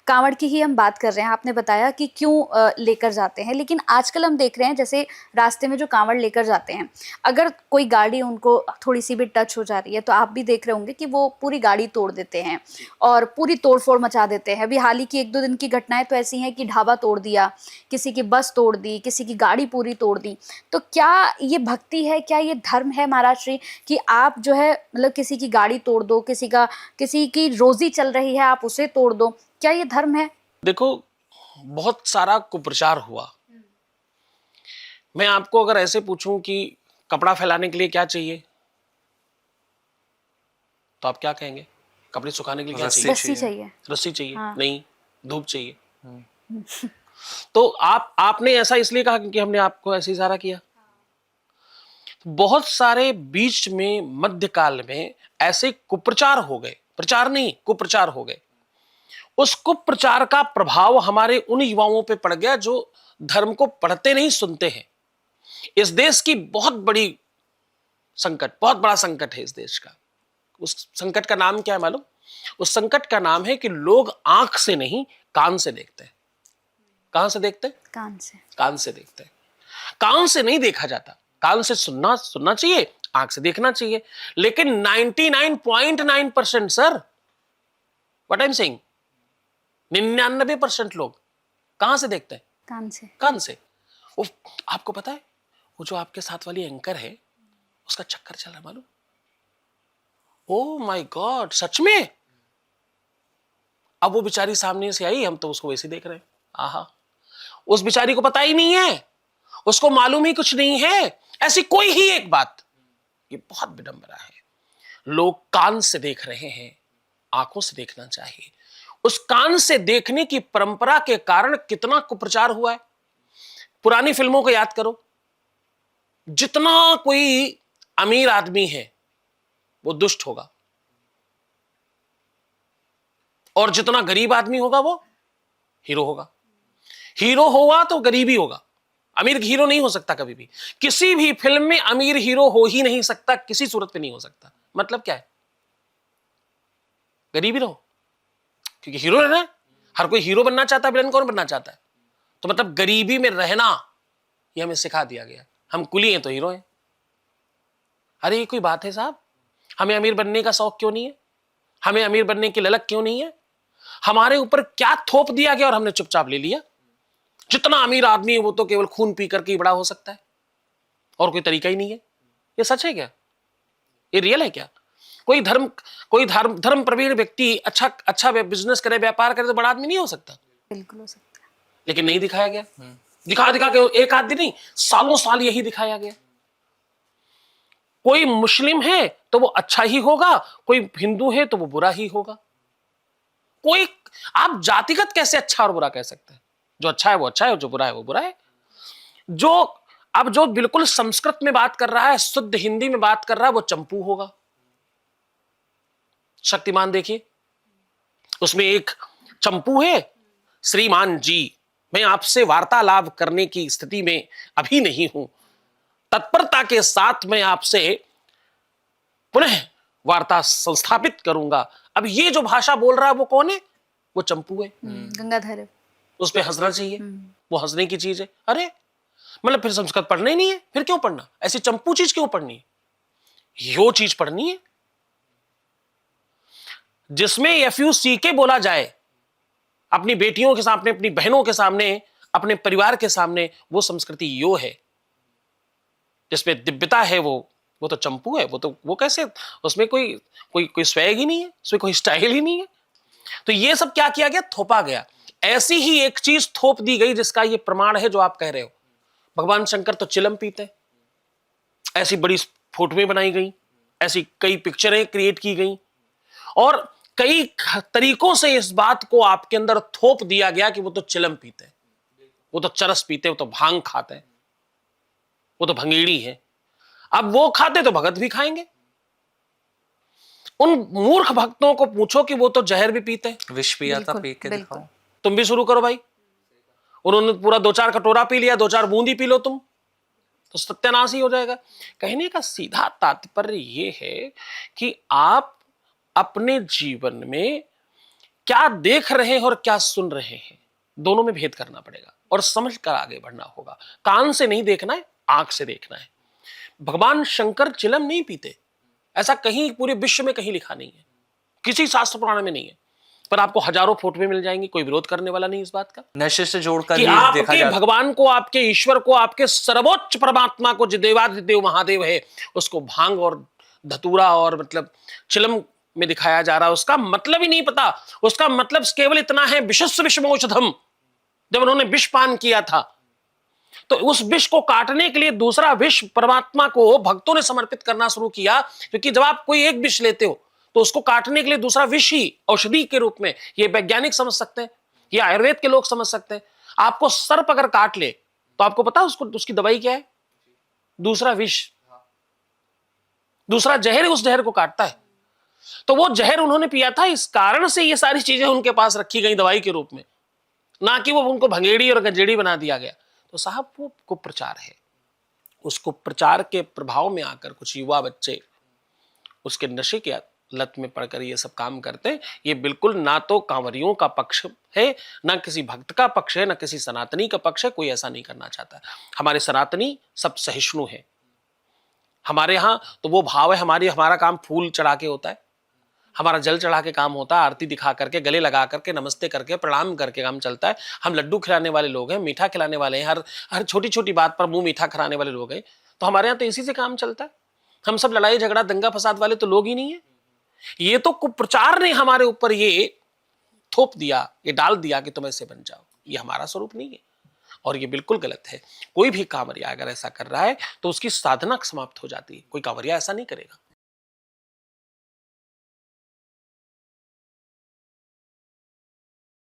कांवड़ की ही हम बात कर रहे हैं, आपने बताया कि क्यों लेकर जाते हैं, लेकिन आजकल हम देख रहे हैं जैसे रास्ते में जो कांवड़ लेकर जाते हैं, अगर कोई गाड़ी उनको थोड़ी सी भी टच हो जा रही है तो आप भी देख रहे होंगे कि वो पूरी गाड़ी तोड़ देते हैं और पूरी तोड़फोड़ मचा देते हैं। अभी हाल ही की 1-2 दिन की घटनाएं तो ऐसी हैं कि ढाबा तोड़ दिया, किसी की बस तोड़ दी, किसी की गाड़ी पूरी तोड़ दी। तो क्या ये भक्ति है, क्या ये धर्म है महाराज श्री, कि आप जो है मतलब किसी की गाड़ी तोड़ दो, किसी की रोजी चल रही है आप उसे तोड़ दो, क्या ये धर्म है? देखो, बहुत सारा कुप्रचार हुआ। मैं आपको अगर ऐसे पूछूं कि कपड़ा फैलाने के लिए क्या चाहिए, तो आप क्या कहेंगे? कपड़े सुखाने के लिए क्या चाहिए? रस्सी चाहिए। रस्सी चाहिए। हाँ। नहीं, धूप चाहिए। तो आपने ऐसा इसलिए कहा क्योंकि हमने आपको ऐसे इशारा किया। बहुत सारे बीच में मध्यकाल में ऐसे कुप्रचार हो गए, प्रचार नहीं कुप्रचार हो गए। उस कुप्रचार का प्रभाव हमारे उन युवाओं पे पड़ गया जो धर्म को पढ़ते नहीं सुनते हैं। इस देश की बहुत बड़ी संकट, बहुत बड़ा संकट है इस देश का। उस संकट का नाम क्या है मालूम? उस संकट का नाम है कि लोग आंख से नहीं कान से देखते हैं। कहां से देखते हैं? कान से। कान से देखते हैं। कान से नहीं देखा जाता। कान से सुनना चाहिए, आंख से देखना चाहिए। लेकिन 99.9% sir, what I am saying, 99% लोग कहां से देखते हैं? कान से। कान से। वो आपको पता है, वो जो आपके साथ वाली एंकर है उसका चक्कर चल रहा है मालूम? ओ माय गॉड, सच में? अब वो बेचारी सामने से आई, हम तो उसको वैसे देख रहे हैं। आहा, उस बेचारी को पता ही नहीं है, उसको मालूम ही कुछ नहीं है ऐसी कोई ही एक बात। ये बहुत विडंबना है। लोग कान से देख रहे हैं, आंखों से देखना चाहिए। उस कान से देखने की परंपरा के कारण कितना कुप्रचार हुआ है। पुरानी फिल्मों को याद करो, जितना कोई अमीर आदमी है वो दुष्ट होगा, और जितना गरीब आदमी होगा वो हीरो होगा। हीरो होगा तो गरीबी होगा, अमीर हीरो नहीं हो सकता कभी भी। किसी भी फिल्म में अमीर हीरो हो ही नहीं सकता, किसी सूरत पे नहीं हो सकता। मतलब क्या है? गरीबी रहो, क्योंकि हीरो रहना है। हर कोई हीरो बनना चाहता है, विलन कौन बनना चाहता है? तो मतलब गरीबी में रहना ये हमें सिखा दिया गया। हम कुली हैं तो हीरो हैं। अरे ये कोई बात है साहब? हमें अमीर बनने का शौक क्यों नहीं है? हमें अमीर बनने की ललक क्यों नहीं है? हमारे ऊपर क्या थोप दिया गया और हमने चुपचाप ले लिया? जितना अमीर आदमी है वो तो केवल खून पी करके ही बड़ा हो सकता है, और कोई तरीका ही नहीं है। ये सच है क्या? ये रियल है क्या? कोई धर्म प्रवीण व्यक्ति अच्छा बिजनेस करे, व्यापार करे तो बड़ा आदमी नहीं हो सकता? बिल्कुल हो सकता है। लेकिन नहीं दिखाया गया। दिखा दिखा के एक आदमी नहीं, सालों साल यही दिखाया गया। कोई मुस्लिम है तो वो अच्छा ही होगा, कोई हिंदू है तो वो बुरा ही होगा। कोई, आप जातिगत कैसे अच्छा और बुरा कह सकते हैं? जो अच्छा है वो अच्छा है, और जो बुरा है वो बुरा है। जो अब जो बिल्कुल संस्कृत में बात कर रहा है, शुद्ध हिंदी में बात कर रहा है, वो चंपू होगा। शक्तिमान देखिए, उसमें एक चंपू है, श्रीमान जी मैं आपसे वार्तालाप करने की स्थिति में अभी नहीं हूं, तत्परता के साथ मैं आपसे पुनः वार्ता संस्थापित करूंगा। अब ये जो भाषा बोल रहा है वो कौन है? वो चंपू है। गंगाधर है। उस पे हंसना चाहिए, वो हंसने की चीज है। अरे मतलब फिर संस्कृत पढ़ना ही नहीं है, फिर क्यों पढ़ना? ऐसी चंपू चीज क्यों पढ़नी है? यो चीज पढ़नी है जिसमें FUCK बोला जाए अपनी बेटियों के सामने, अपनी बहनों के सामने, अपने परिवार के सामने। वो संस्कृति यो है जिसमें दिव्यता है। वो तो चंपू है। वो कैसे? उसमें कोई स्वैग ही नहीं है, उसमें कोई स्टाइल ही नहीं है। तो ये सब क्या किया गया? थोपा गया। ऐसी ही एक चीज थोप दी गई जिसका ये प्रमाण है जो आप कह रहे हो। भगवान शंकर तो चिलम पीते, ऐसी बड़ी फोटोएं बनाई गई, ऐसी कई पिक्चरें क्रिएट की गई, और कई तरीकों से इस बात को आपके अंदर थोप दिया गया कि वो तो चिलम पीते, वो तो चरस पीते, वो तो भांग खाते, वो तो भंगेड़ी है। अब वो खाते तो भगत भी खाएंगे। उन मूर्ख भक्तों को पूछो कि वो तो जहर भी पीते, विष पिया था, पी के दिखाओ। तुम भी शुरू करो भाई। उन्होंने पूरा 2-4 कटोरा पी लिया, 2-4 बूंद ही पी लो तुम, तो सत्यानाश ही हो जाएगा। कहने का सीधा तात्पर्य यह है कि आप अपने जीवन में क्या देख रहे हैं और क्या सुन रहे हैं, दोनों में भेद करना पड़ेगा और समझ कर आगे बढ़ना होगा। कान से नहीं देखना है, आंख से देखना है। भगवान शंकर चिलम नहीं पीते, ऐसा कहीं पूरे विश्व में कहीं लिखा नहीं है, किसी शास्त्र पुराण में नहीं है, पर आपको हजारों फोटो मिल जाएंगी, कोई विरोध करने वाला नहीं इस बात का नशे से जोड़कर कि भी देखा आपके जाता भगवान को, आपके ईश्वर को, आपके सर्वोच्च परमात्मा को, जो देवादिदेव महादेव है, उसको भांग और धतूरा और मतलब चिलम में दिखाया जा रहा है। उसका मतलब ही नहीं पता। उसका मतलब केवल इतना है, विशस्व विषमौषधम, जब उन्होंने विष पान किया था तो उस विष को काटने के लिए दूसरा विष परमात्मा को भक्तों ने समर्पित करना शुरू किया, क्योंकि जब आप कोई एक विष लेते हो तो उसको काटने के लिए दूसरा विष ही औषधि के रूप में, ये वैज्ञानिक समझ सकते हैं, ये आयुर्वेद के लोग समझ सकते हैं। आपको सर्प अगर काट ले तो आपको पता उसको उसकी दवाई क्या है? दूसरा विष, दूसरा जहर उस जहर को काटता है। तो वो जहर उन्होंने पिया था, इस कारण से ये सारी चीजें उनके पास रखी गई दवाई के रूप में, ना कि वो उनको भंगेड़ी और गंजेड़ी बना दिया गया। तो साहब वो कुप्रचार है। उस कुप्रचार के प्रभाव में आकर कुछ युवा बच्चे उसके नशे के लत में पड़कर ये सब काम करते हैं। ये बिल्कुल ना तो कांवरियों का पक्ष है, ना किसी भक्त का पक्ष है, ना किसी सनातनी का पक्ष है। कोई ऐसा नहीं करना चाहता। हमारे सनातनी सब सहिष्णु है। हमारे यहाँ तो वो भाव है, हमारा काम फूल चढ़ा के होता है, हमारा जल चढ़ा के काम होता है, आरती दिखा करके, गले लगा करके, नमस्ते करके, प्रणाम करके काम चलता है। हम लड्डू खिलाने वाले लोग हैं, मीठा खिलाने वाले हैं, हर छोटी छोटी बात पर मुंह मीठा कराने वाले लोग हैं। तो हमारे यहाँ तो इसी से काम चलता है। हम सब लड़ाई झगड़ा दंगा फसाद वाले तो लोग ही नहीं है। ये तो कुप्रचार ने हमारे ऊपर ये थोप दिया, ये डाल दिया कि तुम ऐसे बन जाओ। ये हमारा स्वरूप नहीं है और ये बिल्कुल गलत है। कोई भी कांवरिया अगर ऐसा कर रहा है तो उसकी साधना समाप्त हो जाती है। कोई कांवरिया ऐसा नहीं करेगा।